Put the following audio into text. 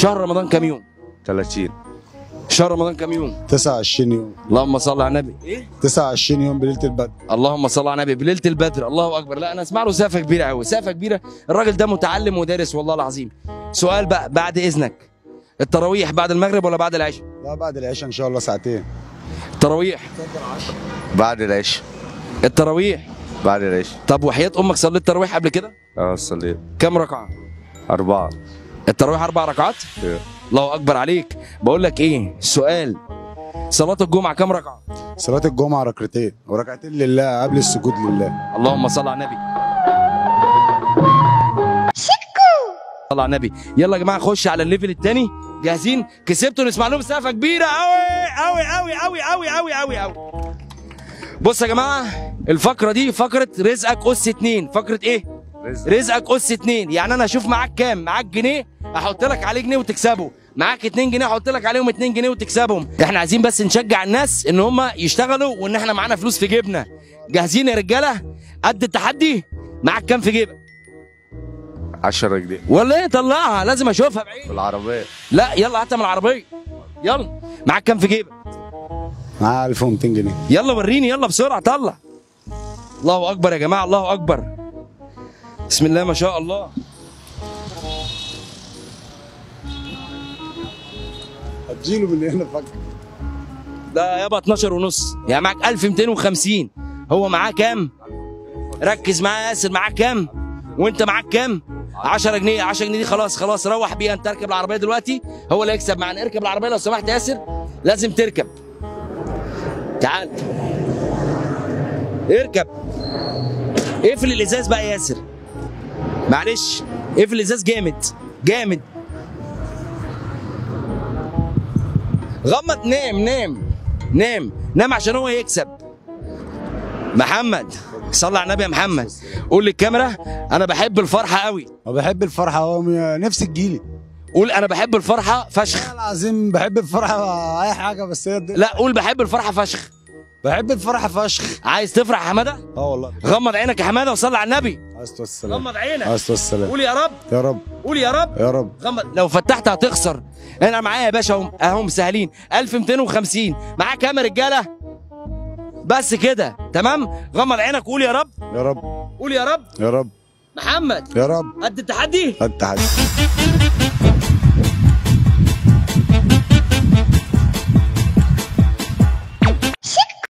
شهر رمضان كام يوم؟ 30. شهر رمضان كام يوم؟ 29 يوم. اللهم صل على النبي. ايه؟ 29 يوم بليله البدر. اللهم صل على النبي، بليله البدر. الله اكبر. لا انا اسمع له سقفه كبيره قوي، سقفه كبيره. الراجل ده متعلم ودارس والله العظيم. سؤال بقى بعد اذنك، التراويح بعد المغرب ولا بعد العشاء؟ لا بعد العشاء ان شاء الله ساعتين. التراويح بعد العشاء. التراويح بعد العشاء. طب وحياة امك صليت تراويح قبل كده؟ صليت. كم ركعه؟ 4. التراويح 4 ركعات؟ إيه. الله اكبر عليك. بقول لك ايه، سؤال، صلاة الجمعة كم ركعة؟ صلاه الجمعه ركعتين وركعتين لله قبل السجود لله. اللهم صل على النبي. صل على النبي. يلا يا جماعه خش على الليفل الثاني. جاهزين؟ كسبتوا. نسمع لهم سقفه كبيره قوي قوي قوي قوي قوي قوي قوي قوي. بص يا جماعه، الفقره دي فقره رزقك اس 2. فقره ايه؟ رزقك اس 2. يعني انا اشوف معاك كام؟ معاك جنيه احط لك عليه جنيه وتكسبه، معاك 2 جنيه احط لك عليهم 2 جنيه وتكسبهم. احنا عايزين بس نشجع الناس ان هم يشتغلوا وان احنا معانا فلوس في جيبنا. جاهزين يا رجاله؟ قد التحدي؟ معاك كام في جيبك؟ 10 جنيه. ولا ايه؟ طلعها، لازم اشوفها بعيد. بالعربيه. لا يلا هاتها من العربيه. يلا. معاك كام في جيبك؟ معاه 1200 جنيه. يلا وريني، يلا بسرعه طلع. الله اكبر يا جماعه، الله اكبر. بسم الله ما شاء الله. هتجيله من هنا فجأة. ده يابا 12 ونص. يعني معاك 1250. هو معاه كام؟ ركز معايا يا ياسر، معاك كام؟ وانت معاك كام؟ 10 جنيه. 10 جنيه دي خلاص خلاص، روح بيها انت. اركب العربيه دلوقتي، هو اللي هيكسب معانا. اركب العربيه لو سمحت يا ياسر، لازم تركب. تعال اركب. اقفل الازاز بقى يا ياسر، معلش اقفل الازاز جامد جامد. غمض. نام نام نام نام عشان هو يكسب. محمد صلى على النبي يا محمد. قول للكاميرا انا بحب الفرحه قوي. وبحب الفرحه اهو، نفسي تجيلي. قول انا بحب الفرحه فشخ. والله العظيم بحب الفرحه اي حاجه، بس هي لا قول بحب الفرحه فشخ. بحب الفرحه فشخ. عايز تفرح يا حماده؟ والله. غمض عينك يا حماده وصلي على النبي. عايز السلام. غمض عينك. عايز السلام. قول يا رب. يا رب. قول يا رب. يا رب. غمض. لو فتحت هتخسر. انا معايا يا باشا اهو مسهلين 1250. معاك كام يا رجاله؟ بس كده تمام. غمض عينك. قول يا رب. يا رب. قول يا رب. يا رب. محمد يا رب. قد التحدي؟ التحدي.